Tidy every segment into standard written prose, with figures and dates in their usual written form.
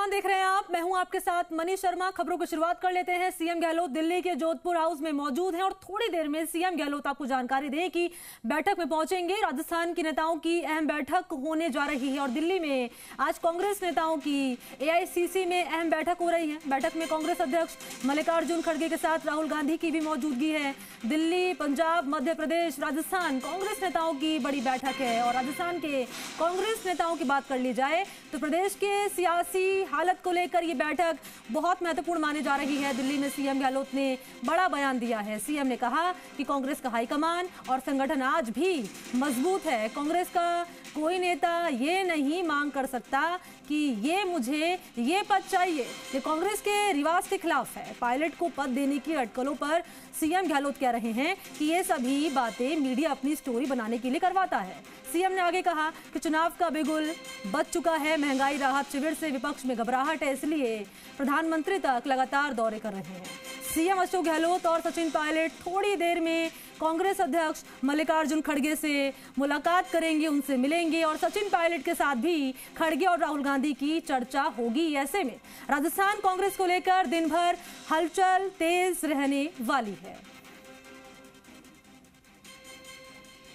राजस्थान देख रहे हैं आप, मैं हूं आपके साथ मनीष शर्मा। खबरों की शुरुआत कर लेते हैं। सीएम गहलोत दिल्ली के जोधपुर हाउस में मौजूद हैं और थोड़ी देर में सीएम गहलोत आपको जानकारी दें कि बैठक में पहुंचेंगे। राजस्थान के नेताओं की अहम बैठक होने जा रही है और दिल्ली में आज कांग्रेस नेताओं की एआईसीसी में अहम बैठक हो रही है। बैठक में कांग्रेस अध्यक्ष मल्लिकार्जुन खड़गे के साथ राहुल गांधी की भी मौजूदगी है। दिल्ली, पंजाब, मध्य प्रदेश, राजस्थान कांग्रेस नेताओं की बड़ी बैठक है। और राजस्थान के कांग्रेस नेताओं की बात कर ली जाए तो प्रदेश के सियासी हालत को लेकर ये बैठक बहुत महत्वपूर्ण मानी जा रही है। दिल्ली में सीएम गहलोत ने बड़ा बयान दिया है। सीएम ने कहा कि कांग्रेस का हाईकमान और संगठन आज भी मजबूत है। कांग्रेस का कोई नेता ये नहीं मांग कर सकता कि मुझे ये पद चाहिए। ये कांग्रेस के रिवाज के खिलाफ है। पायलट को पद देने की अटकलों पर सीएम गहलोत कह रहे हैं कि ये सभी बातें मीडिया अपनी स्टोरी बनाने के लिए करवाता है। सीएम ने आगे कहा कि चुनाव का बिगुल बच चुका है। महंगाई राहत शिविर से विपक्ष में घबराहट है, इसलिए प्रधानमंत्री तक लगातार दौरे कर रहे हैं। सीएम अशोक गहलोत और सचिन पायलट थोड़ी देर में कांग्रेस अध्यक्ष मल्लिकार्जुन खड़गे से मुलाकात करेंगे, उनसे मिलेंगे और सचिन पायलट के साथ भी खड़गे और राहुल गांधी की चर्चा होगी। ऐसे में राजस्थान कांग्रेस को लेकर दिन भर हलचल तेज रहने वाली है।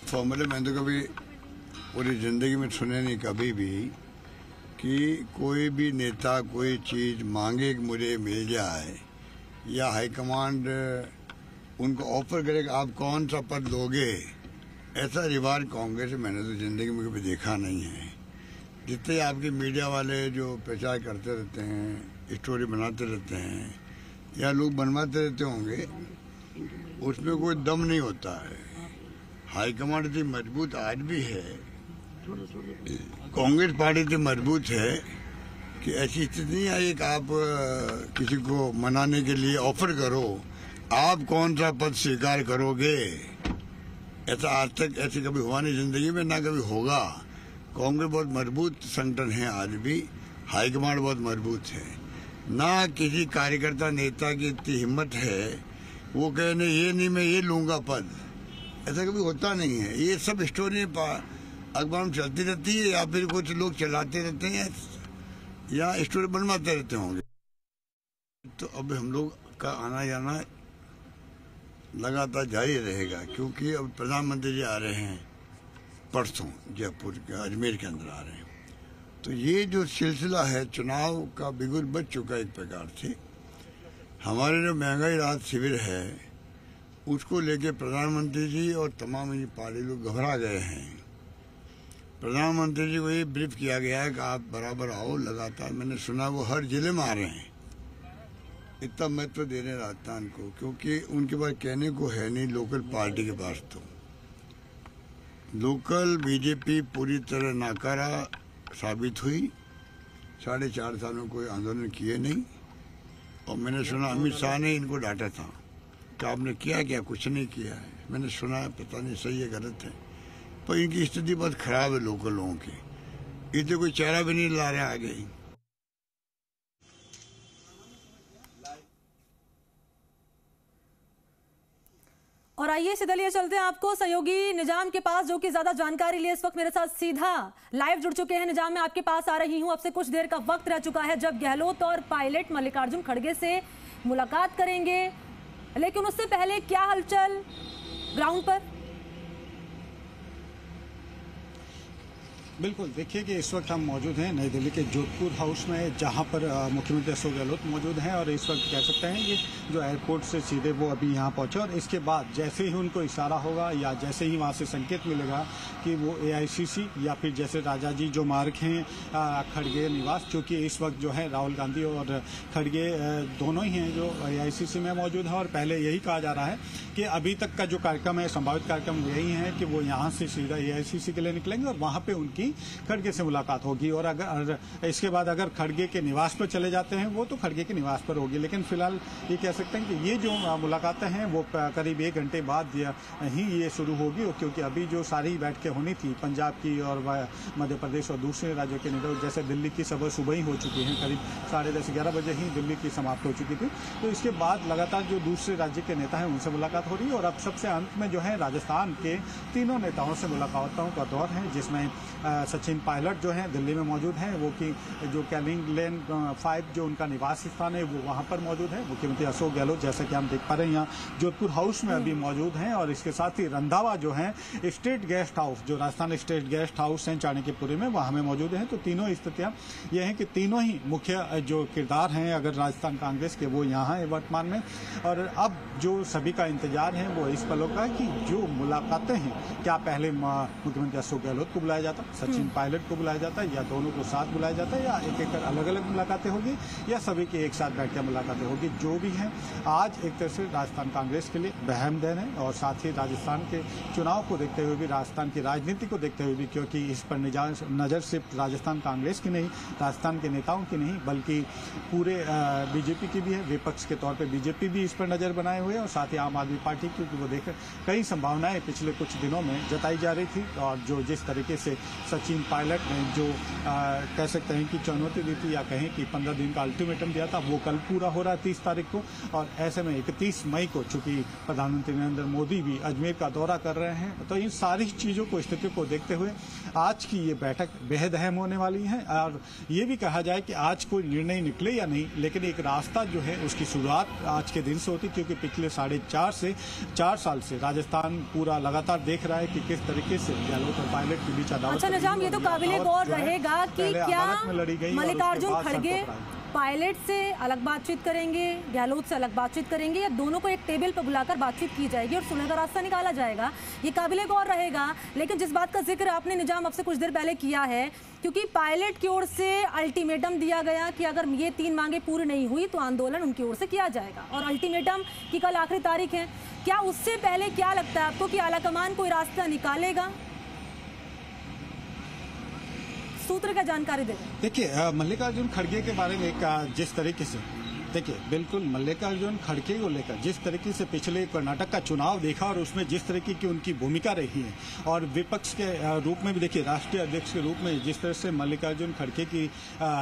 फॉर्मूले मैंने तो कभी पूरी जिंदगी में सुने नहीं कभी भी कि कोई भी नेता कोई चीज मांगे कि मुझे मिल जाए या हाईकमांड उनको ऑफर करे कि आप कौन सा पद दोगे। ऐसा रिवाज कांग्रेस मैंने तो जिंदगी में कभी देखा नहीं है। जितने आपके मीडिया वाले जो प्रचार करते रहते हैं, स्टोरी बनाते रहते हैं या लोग बनवाते रहते होंगे, उसमें कोई दम नहीं होता है। हाईकमांड इतनी मजबूत आज भी है, कांग्रेस पार्टी इतनी मजबूत है कि ऐसी स्थिति नहीं आई कि आप किसी को मनाने के लिए ऑफर करो, आप कौन सा पद स्वीकार करोगे। ऐसा आज तक ऐसे कभी हुआ नहीं जिंदगी में, ना कभी होगा। कांग्रेस बहुत मजबूत संगठन है आज भी, हाईकमांड बहुत मजबूत है। ना किसी कार्यकर्ता नेता की इतनी हिम्मत है वो कहे नहीं ये नहीं मैं ये लूंगा पद, ऐसा कभी होता नहीं है। ये सब स्टोरी अखबार में चलती रहती है या फिर कुछ लोग चलाते रहते हैं या स्टोरी बनवाते रहते होंगे। तो अब हम लोग का आना जाना लगातार जारी रहेगा क्योंकि अब प्रधानमंत्री जी आ रहे हैं परसों, जयपुर के अजमेर के अंदर आ रहे हैं। तो ये जो सिलसिला है चुनाव का बिगुल बच चुका एक प्रकार से। हमारे जो महंगाई राहत शिविर है उसको लेके प्रधानमंत्री जी और तमाम ये पार्टी लोग घबरा गए हैं। प्रधानमंत्री जी को ये ब्रीफ किया गया है कि आप बराबर आओ लगातार। मैंने सुना वो हर जिले में आ रहे हैं, इतना महत्व दे रहे हैं राजस्थान को क्योंकि उनके पास कहने को है नहीं लोकल पार्टी के पास। तो लोकल बीजेपी पूरी तरह नाकारा साबित हुई। 4.5 साल में कोई आंदोलन किए नहीं और मैंने सुना अमित शाह ने इनको डांटा था कि आपने किया क्या, कुछ नहीं किया है। मैंने सुना है, पता नहीं सही है गलत है, पर इनकी स्थिति बहुत खराब है लोकल लोगों की। इधर कोई चेहरा भी नहीं ला रहे आगे। और आइए सीधा लिए चलते हैं आपको सहयोगी निजाम के पास, जो कि ज्यादा जानकारी लिए इस वक्त मेरे साथ सीधा लाइव जुड़ चुके हैं। निजाम, मैं आपके पास आ रही हूं। अब से कुछ देर का वक्त रह चुका है जब गहलोत और पायलट मल्लिकार्जुन खड़गे से मुलाकात करेंगे, लेकिन उससे पहले क्या हलचल ग्राउंड पर? बिल्कुल, देखिए कि इस वक्त हम मौजूद हैं नई दिल्ली के जोधपुर हाउस में, जहां पर मुख्यमंत्री अशोक गहलोत मौजूद हैं और इस वक्त कह सकते हैं कि जो एयरपोर्ट से सीधे वो अभी यहां पहुंचे और इसके बाद जैसे ही उनको इशारा होगा या जैसे ही वहां से संकेत मिलेगा कि वो एआईसीसी या फिर जैसे राजा जी जो मार्ग हैं खड़गे निवास, क्योंकि इस वक्त जो है राहुल गांधी और खड़गे दोनों ही हैं जो एआईसीसी में मौजूद है। और पहले यही कहा जा रहा है कि अभी तक का जो कार्यक्रम है, संभावित कार्यक्रम यही है कि वो यहाँ से सीधा एआईसीसी के लिए निकलेंगे और वहाँ पे उनकी खड़गे से मुलाकात होगी। और अगर इसके बाद अगर खड़गे के निवास पर चले जाते हैं वो तो खड़गे के निवास पर होगी। लेकिन फिलहाल ये कह सकते हैं कि ये जो मुलाकातें हैं वो करीब 1 घंटे बाद ही ये शुरू होगी, क्योंकि अभी जो सारी बैठकें होनी थी पंजाब की और मध्य प्रदेश और दूसरे राज्यों के नेताओं, जैसे दिल्ली की सुबह ही हो चुकी हैं, करीब 10:30-11 बजे ही दिल्ली की समाप्त हो चुकी थी। तो इसके बाद लगातार जो दूसरे राज्य के नेता हैं उनसे मुलाकात हो रही है और अब सबसे अंत में जो है राजस्थान के तीनों नेताओं से मुलाकातों का दौर है, जिसमें सचिन पायलट जो हैं दिल्ली में मौजूद हैं, वो कि जो कैनिंग लेन 5 जो उनका निवास स्थान है वो वहाँ पर मौजूद है। मुख्यमंत्री अशोक गहलोत जैसा कि हम देख पा रहे हैं यहाँ जोधपुर हाउस में अभी मौजूद हैं, और इसके साथ ही रंधावा जो है स्टेट गेस्ट हाउस, जो राजस्थान स्टेट गेस्ट हाउस है चाणक्यपुरी में, वहाँ में मौजूद हैं। तो तीनों स्थितियाँ ये हैं कि तीनों ही मुख्य जो किरदार हैं अगर राजस्थान कांग्रेस के, वो यहाँ है वर्तमान में। और अब जो सभी का इंतजार है वो इस पलों का कि जो मुलाकातें हैं, क्या पहले मुख्यमंत्री अशोक गहलोत को बुलाया जाता, सचिन पायलट को बुलाया जाता, या दोनों को साथ बुलाया जाता, या एक एक अलग अलग मुलाकातें होगी, या सभी की एक साथ बैठकर मुलाकातें होगी। जो भी है आज एक तरह से राजस्थान कांग्रेस के लिए बहम दिन है, और साथ ही राजस्थान के चुनाव को देखते हुए भी, राजस्थान की राजनीति को देखते हुए भी, क्योंकि इस पर नजर सिर्फ राजस्थान कांग्रेस की नहीं, राजस्थान के नेताओं की नहीं, बल्कि पूरे बीजेपी की भी है। विपक्ष के तौर पर बीजेपी भी इस पर नजर बनाए हुए, और साथ ही आम आदमी पार्टी, क्योंकि वो देख कई संभावनाएं पिछले कुछ दिनों में जताई जा रही थी, और जो जिस तरीके से सचिन पायलट ने जो कह सकते हैं कि चुनौती दी थी, या कहें कि 15 दिन का अल्टीमेटम दिया था, वो कल पूरा हो रहा है 30 तारीख को। और ऐसे में 31 मई को चूंकि प्रधानमंत्री नरेंद्र मोदी भी अजमेर का दौरा कर रहे हैं, तो इन सारी चीजों को, स्थिति को देखते हुए आज की ये बैठक बेहद अहम होने वाली है। और ये भी कहा जाए कि आज कोई निर्णय निकले या नहीं, लेकिन एक रास्ता जो है उसकी शुरुआत आज के दिन से होती, क्योंकि पिछले 4.5 साल से राजस्थान पूरा लगातार देख रहा है कि किस तरीके से गहलोत और पायलट के बीच अदावत। अच्छा निजाम, ये तो काबिले गौर रहेगा कि क्या मल्लिकार्जुन खड़गे पायलट से अलग बातचीत करेंगे, गहलोत से अलग बातचीत करेंगे, या दोनों को एक टेबल पर बुलाकर बातचीत की जाएगी और सुलह का रास्ता निकाला जाएगा, ये काबिले गौर रहेगा। लेकिन जिस बात का जिक्र आपने निजाम अब से कुछ देर पहले किया है, क्योंकि पायलट की ओर से अल्टीमेटम दिया गया कि अगर ये 3 मांगे पूरी नहीं हुई तो आंदोलन उनकी ओर से किया जाएगा, और अल्टीमेटम की कल आखिरी तारीख है। क्या उससे पहले क्या लगता है आपको कि आलाकमान कोई रास्ता निकालेगा? सूत्र का जानकारी दें। देखिए, मल्लिकार्जुन खड़गे के बारे में जिस तरीके से, देखिए बिल्कुल मल्लिकार्जुन खड़गे को लेकर जिस तरीके से पिछले कर्नाटक का चुनाव देखा, और उसमें जिस तरीके की उनकी भूमिका रही है, और विपक्ष के रूप में भी देखिए, राष्ट्रीय अध्यक्ष के रूप में जिस तरह से मल्लिकार्जुन खड़गे की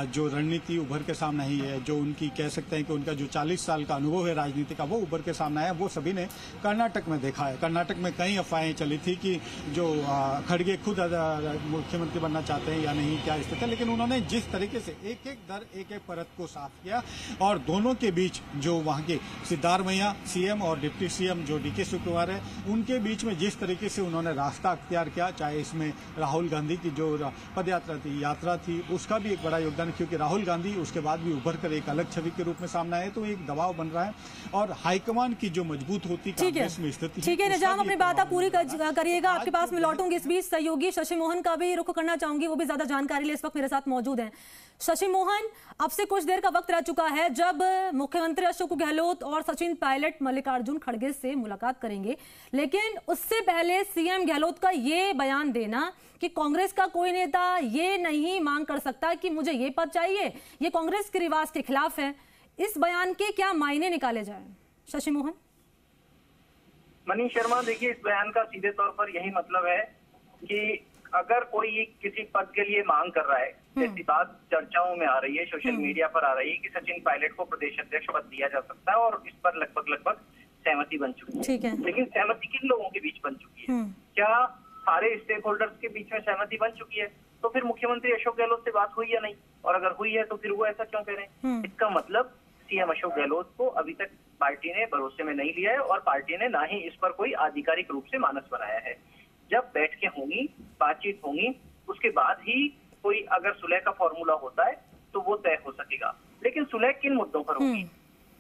जो रणनीति उभर के सामने आई है, जो उनकी कह सकते हैं कि उनका जो 40 साल का अनुभव है राजनीति का, वो उभर के सामने आया, वो सभी ने कर्नाटक में देखा है। कर्नाटक में कई अफवाहें चली थी कि जो खड़गे खुद मुख्यमंत्री बनना चाहते हैं या नहीं, क्या स्थिति है, लेकिन उन्होंने जिस तरीके से एक एक परत को साफ किया, और दोनों के बीच जो वहां के सिद्धारमैया सीएम और डिप्टी सीएम जो डीके शिवकुमार है, उनके बीच में जिस तरीके से उन्होंने रास्ता अख्तियार किया, चाहे इसमें राहुल गांधी की जो पद यात्रा थी उसका भी एक बड़ा योगदान, क्योंकि राहुल गांधी उसके बाद भी उभर कर एक अलग छवि के रूप में सामने आए, तो एक दबाव बन रहा है, और हाईकमान की जो मजबूत होती कांग्रेस में स्थिति। ठीक है निजाम, अपनी बात आप पूरी करिएगा, आपके पास मैं लौटूंगी। इस बीच सहयोगी शशि मोहन का भी रुख करना चाहूंगी, वो भी ज्यादा जानकारी लिए इस वक्त मेरे साथ मौजूद हैं। शशि मोहन, अब से कुछ देर का वक्त रह चुका है जब मुख्यमंत्री अशोक गहलोत और सचिन पायलट मल्लिकार्जुन खड़गे से मुलाकात करेंगे, लेकिन उससे पहले सीएम गहलोत का ये बयान देना कि कांग्रेस का कोई नेता ये नहीं मांग कर सकता कि मुझे ये पद चाहिए, ये कांग्रेस के रिवाज के खिलाफ है, इस बयान के क्या मायने निकाले जाए? शशि मोहन। मनीष शर्मा, देखिए इस बयान का सीधे तौर पर यही मतलब है कि अगर कोई किसी पद के लिए मांग कर रहा है, जैसी बात चर्चाओं में आ रही है, सोशल मीडिया पर आ रही है कि सचिन पायलट को प्रदेश अध्यक्ष पद दिया जा सकता है, और इस पर लगभग सहमति बन चुकी है। लेकिन सहमति किन लोगों के बीच बन चुकी है? क्या सारे स्टेक होल्डर्स के बीच में सहमति बन चुकी है? तो फिर मुख्यमंत्री अशोक गहलोत से बात हुई या नहीं? और अगर हुई है तो फिर वो ऐसा क्यों कह रहे हैं? इसका मतलब सीएम अशोक गहलोत को अभी तक पार्टी ने भरोसे में नहीं लिया है, और पार्टी ने ना ही इस पर कोई आधिकारिक रूप से मानस बनाया है। जब बैठकें होंगी, बातचीत होंगी, उसके बाद ही कोई अगर सुलह का फॉर्मूला होता है तो वो तय हो सकेगा। लेकिन सुलह किन मुद्दों पर होगी?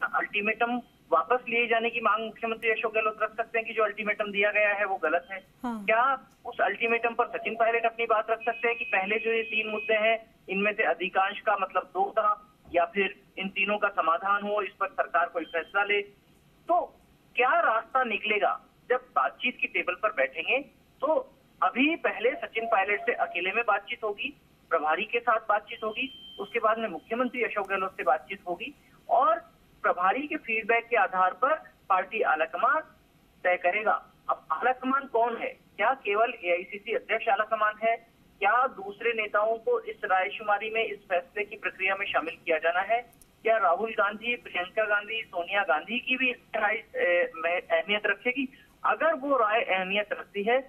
अल्टीमेटम वापस लिए जाने की मांग मुख्यमंत्री अशोक गहलोत रख सकते हैं कि जो अल्टीमेटम दिया गया है वो गलत है। क्या उस अल्टीमेटम पर सचिन पायलट अपनी बात रख सकते हैं कि पहले जो ये 3 मुद्दे हैं इनमें से अधिकांश का मतलब 2 था, या फिर इन तीनों का समाधान हो, इस पर सरकार कोई फैसला ले? तो क्या रास्ता निकलेगा जब बातचीत की टेबल पर बैठेंगे? तो अभी पहले सचिन पायलट से अकेले में बातचीत होगी, प्रभारी के साथ बातचीत होगी, उसके बाद में मुख्यमंत्री अशोक गहलोत से बातचीत होगी, और प्रभारी के फीडबैक के आधार पर पार्टी आलाकमान तय करेगा। अब आलाकमान कौन है? क्या केवल एआईसीसी अध्यक्ष आलाकमान है? क्या दूसरे नेताओं को इस रायशुमारी में, इस फैसले की प्रक्रिया में शामिल किया जाना है? क्या राहुल गांधी, प्रियंका गांधी, सोनिया गांधी की भी राय अहमियत रखेगी? अगर वो राय अहमियत रखती है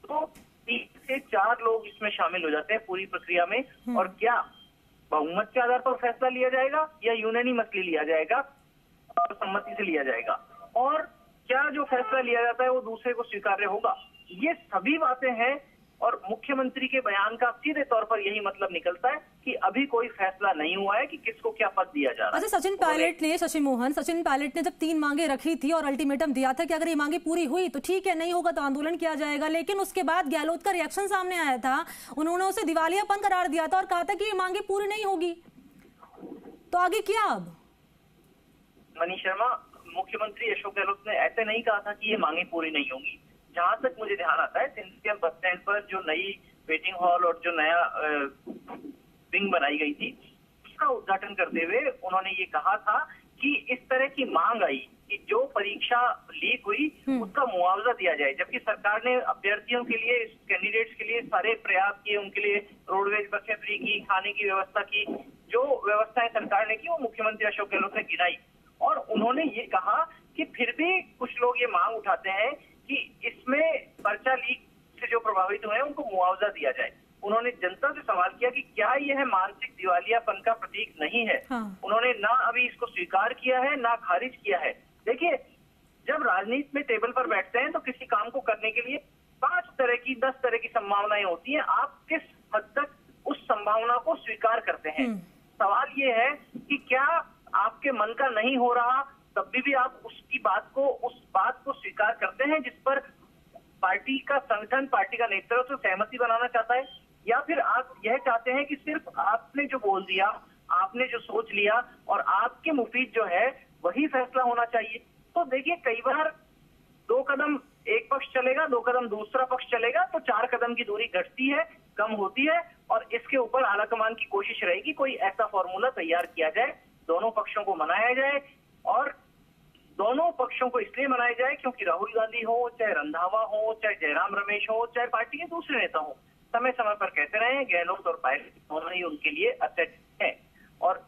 तो 3 से 4 लोग इसमें शामिल हो जाते हैं पूरी प्रक्रिया में। और क्या बहुमत के आधार पर फैसला लिया जाएगा या यूनानिमसली लिया जाएगा और सम्मति से लिया जाएगा, और क्या जो फैसला लिया जाता है वो दूसरे को स्वीकार्य होगा, ये सभी बातें हैं। और मुख्यमंत्री के बयान का सीधे तौर पर यही मतलब निकलता है कि अभी कोई फैसला नहीं हुआ है कि किसको क्या पद दिया जा रहा है। अच्छा, सचिन पायलट ने जब 3 मांगे रखी थी और अल्टीमेटम दिया था कि अगर ये मांगे पूरी हुई तो ठीक है, नहीं होगा तो आंदोलन किया जाएगा, लेकिन उसके बाद गहलोत का रिएक्शन सामने आया था। उन्होंने उसे दिवालियापन करार दिया था और कहा था कि ये मांगे पूरी नहीं होगी, तो आगे क्या? अब मनीष शर्मा, मुख्यमंत्री अशोक गहलोत ने ऐसे नहीं कहा था कि ये मांगे पूरी नहीं होंगी। जहां तक मुझे ध्यान आता है, सिंधिया बस स्टैंड पर जो नई वेटिंग हॉल और जो नया विंग बनाई गई थी, उसका उद्घाटन करते हुए उन्होंने ये कहा था कि इस तरह की मांग आई कि जो परीक्षा लीक हुई उसका मुआवजा दिया जाए, जबकि सरकार ने अभ्यर्थियों के लिए, कैंडिडेट्स के लिए सारे प्रयास किए, उनके लिए रोडवेज बसें फ्री की, खाने की व्यवस्था की, जो व्यवस्थाएं सरकार ने की वो मुख्यमंत्री अशोक गहलोत ने गिनाई। और उन्होंने ये कहा कि फिर भी कुछ लोग ये मांग उठाते हैं कि इसमें पर्चा लीक से जो प्रभावित हुए हैं उनको मुआवजा दिया जाए। उन्होंने जनता से सवाल किया कि क्या यह मानसिक दिवालियापन का प्रतीक नहीं है। उन्होंने ना अभी इसको स्वीकार किया है ना खारिज किया है। देखिए, जब राजनीति में टेबल पर बैठते हैं तो किसी काम को करने के लिए 5 तरह की 10 तरह की संभावनाएं होती हैं। आप किस हद तक उस संभावना को स्वीकार करते हैं? सवाल ये है कि क्या आपके मन का नहीं हो रहा तब भी आप उस बात को स्वीकार करते हैं जिस पर पार्टी का संगठन, पार्टी का नेतृत्व सहमति बनाना चाहता है, या फिर आप यह चाहते हैं कि सिर्फ आपने जो बोल दिया, आपने जो सोच लिया और आपके मुफीद जो है वही फैसला होना चाहिए? तो देखिए, कई बार 2 कदम एक पक्ष चलेगा, 2 कदम दूसरा पक्ष चलेगा, तो 4 कदम की दूरी घटती है, कम होती है, और इसके ऊपर आलाकमान की कोशिश रहेगी कोई ऐसा फॉर्मूला तैयार किया जाए, दोनों पक्षों को मनाया जाए। और दोनों पक्षों को इसलिए मनाया जाए क्योंकि राहुल गांधी हो, चाहे रंधावा हो, चाहे जयराम रमेश हो, चाहे पार्टी के दूसरे नेता हो, समय समय पर कहते रहे गहलोत और पायलट दोनों ही उनके लिए असेट है। और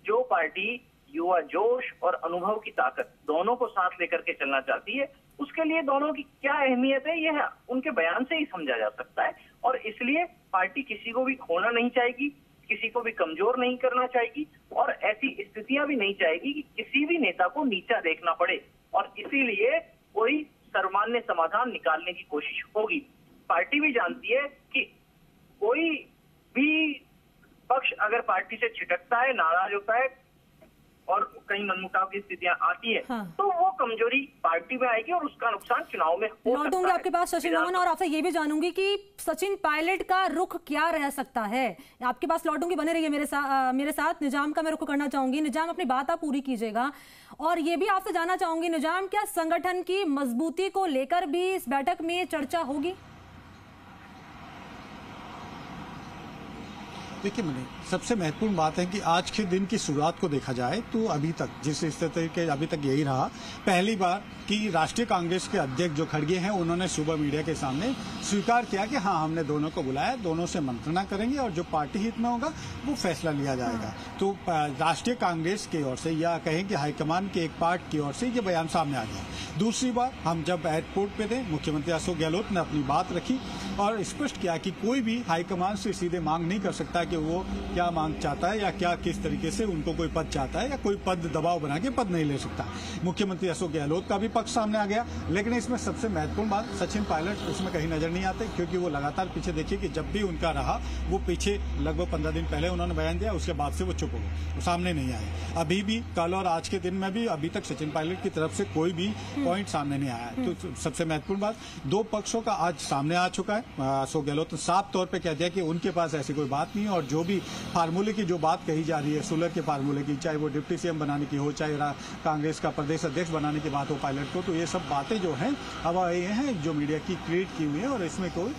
जो पार्टी युवा जोश और अनुभव की ताकत दोनों को साथ लेकर के चलना चाहती है, उसके लिए दोनों की क्या अहमियत है यह उनके बयान से ही समझा जा सकता है। और इसलिए पार्टी किसी को भी खोना नहीं चाहेगी, किसी को भी कमजोर नहीं करना चाहेगी, और ऐसी स्थितियां भी नहीं चाहेगी कि किसी भी नेता को नीचा देखना पड़े। और इसीलिए कोई सर्वमान्य समाधान निकालने की कोशिश होगी। पार्टी भी जानती है कि कोई भी पक्ष अगर पार्टी से छिटकता है, नाराज होता है और कहीं मनमुटाव की स्थितियां आती है, तो वो कमजोरी पार्टी में आएगी और उसका नुकसान चुनाव में हो सकता है। लौटूंगी आपके पास शशि मोहन, और आपसे ये भी जानूंगी कि सचिन पायलट का रुख क्या रह सकता है। आपके पास लौटूंगी, बने रहिए मेरे साथ। निजाम का मैं रुख करना चाहूंगी। निजाम, अपनी बात आप पूरी कीजिएगा। और ये भी आपसे जानना चाहूंगी निजाम, क्या संगठन की मजबूती को लेकर भी इस बैठक में चर्चा होगी? देखिए मनी, सबसे महत्वपूर्ण बात है कि आज के दिन की शुरुआत को देखा जाए तो अभी तक जिस स्थिति के अभी तक यही रहा। पहली बार कि राष्ट्रीय कांग्रेस के अध्यक्ष जो खड़गे हैं उन्होंने सुबह मीडिया के सामने स्वीकार किया कि हाँ, हमने दोनों को बुलाया, दोनों से मंत्रणा करेंगे और जो पार्टी हित में होगा वो फैसला लिया जाएगा। तो राष्ट्रीय कांग्रेस की ओर से या कहें कि हाईकमान के एक पार्ट की ओर से ये बयान सामने आ गया। दूसरी बार हम जब एयरपोर्ट पे थे, मुख्यमंत्री अशोक गहलोत ने अपनी बात रखी और स्पष्ट किया कि कोई भी हाईकमान से सीधे मांग नहीं कर सकता कि वो क्या मांग चाहता है या क्या किस तरीके से उनको कोई पद चाहता है, या कोई पद दबाव बना के पद नहीं ले सकता। मुख्यमंत्री अशोक गहलोत का भी पक्ष सामने आ गया। लेकिन इसमें सबसे महत्वपूर्ण बात, सचिन पायलट उसमें कहीं नजर नहीं आते, क्योंकि वो लगातार पीछे देखिए कि जब भी उनका रहा वो पीछे लगभग 15 दिन पहले उन्होंने बयान दिया, उसके बाद से वो चुप हो गए, वो सामने नहीं आए। अभी भी कल और आज के दिन में भी अभी तक सचिन पायलट की तरफ से कोई भी पॉइंट सामने नहीं आया है। तो सबसे महत्वपूर्ण बात, 2 पक्षों का आज सामने आ चुका है। अशोक गहलोत ने साफ तौर पर कह दिया कि उनके पास ऐसी कोई बात नहीं है, और जो भी फार्मूले की जो बात कही जा रही है, सुलह के फार्मूले की, चाहे वो डिप्टी सीएम बनाने की हो, चाहे कांग्रेस का प्रदेश अध्यक्ष बनाने की बात हो पायलट को, तो ये सब बातें जो हैं अब ये हैं जो मीडिया की क्रिएट की हुई है, और इसमें कोई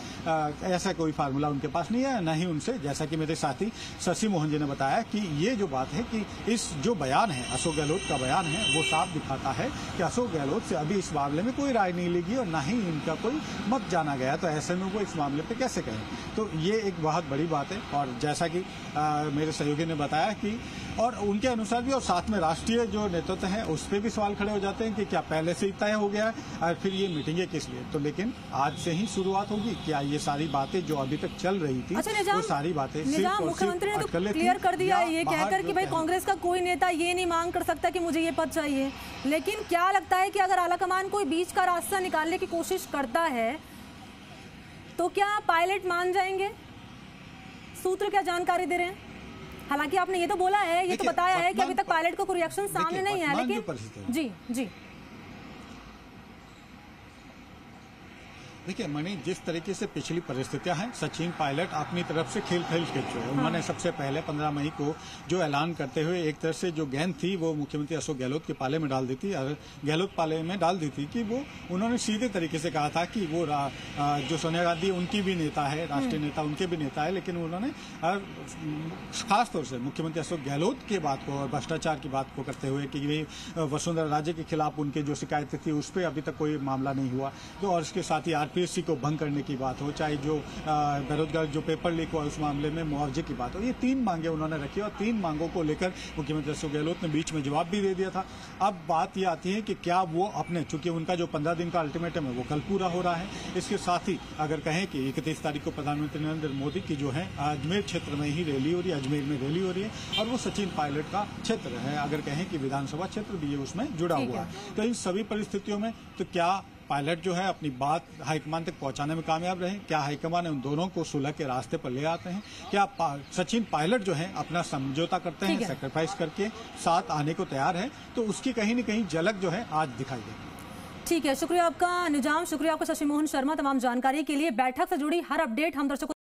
ऐसा कोई फार्मूला उनके पास नहीं है, न ही उनसे, जैसा कि मेरे साथी शशि मोहन जी ने बताया कि ये जो बात है कि इस जो बयान है, अशोक गहलोत का बयान है, वो साफ दिखाता है कि अशोक गहलोत से अभी इस मामले में कोई राय नहीं लेगी और न ही इनका कोई मत जाना गया। तो ऐसे में वो इस मामले पर कैसे कहें? तो ये एक बहुत बड़ी बात है। और जैसा कि मेरे सहयोगी ने बताया कि और उनके अनुसार भी, और साथ में राष्ट्रीय जो नेतृत्व है उस पर भी सवाल खड़े हो जाते हैं कि क्या पहले से ही तय हो गया है और फिर ये मीटिंगें किस लिए। तो लेकिन आज से ही शुरुआत होगी। क्या ये सारी बातें जो अभी तक चल रही थी, वो सारी बातें मुख्यमंत्री ने तो क्लियर कर दिया है ये कहकर कि भाई कांग्रेस का कोई नेता ये नहीं मांग कर सकता कि मुझे ये पद चाहिए। लेकिन क्या लगता है कि अगर आलाकमान कोई बीच का रास्ता निकालने की कोशिश करता है तो क्या पायलट मान जाएंगे? सूत्र क्या जानकारी दे रहे हैं? हालांकि आपने ये तो बोला है, ये तो बताया है कि अभी तक पायलट का कोई रिएक्शन सामने नहीं है, लेकिन जी जी देखिए मणि, जिस तरीके से पिछली परिस्थितियां हैं, सचिन पायलट अपनी तरफ से खेल खेल के जो है उन्होंने सबसे पहले 15 मई को जो ऐलान करते हुए एक तरह से जो गेंद थी वो मुख्यमंत्री अशोक गहलोत के पाले में डाल दी थी, गहलोत पाले में डाल दी थी कि वो उन्होंने सीधे तरीके से कहा था कि वो जो सोनिया गांधी उनकी भी नेता है, राष्ट्रीय नेता उनके भी नेता है, लेकिन उन्होंने खासतौर से मुख्यमंत्री अशोक गहलोत की बात को और भ्रष्टाचार की बात को करते हुए कि भाई वसुंधरा राजे के खिलाफ उनके जो शिकायतें थी उस पर अभी तक कोई मामला नहीं हुआ। तो और इसके साथ ही आरपीएससी को भंग करने की बात हो, चाहे जो बेरोजगार जो पेपर लीक हुआ उस मामले में मुआवजे की बात हो, ये 3 मांगे उन्होंने रखी और 3 मांगों को लेकर मुख्यमंत्री अशोक गहलोत ने बीच में जवाब भी दे दिया था। अब बात ये आती है कि क्या वो अपने, चूंकि उनका जो 15 दिन का अल्टीमेटम है वो कल पूरा हो रहा है, इसके साथ ही अगर कहें कि 31 तारीख को प्रधानमंत्री नरेंद्र मोदी की जो है अजमेर क्षेत्र में ही रैली हो रही है, अजमेर में रैली हो रही है और वो सचिन पायलट का क्षेत्र है, अगर कहें कि विधानसभा क्षेत्र भी उसमें जुड़ा हुआ है। तो इन सभी परिस्थितियों में तो क्या पायलट जो है अपनी बात हाईकमान तक पहुंचाने में कामयाब रहे? क्या हाईकमान उन दोनों को सुलह के रास्ते पर ले आते हैं? क्या सचिन पायलट जो है अपना समझौता करते हैं, सैक्रिफाइस करके साथ आने को तैयार है? तो उसकी कहीं न कहीं झलक जो है आज दिखाई देगी। ठीक है, शुक्रिया आपका निजाम, शुक्रिया आपका शशि मोहन शर्मा तमाम जानकारी के लिए। बैठक से जुड़ी हर अपडेट हम दर्शकों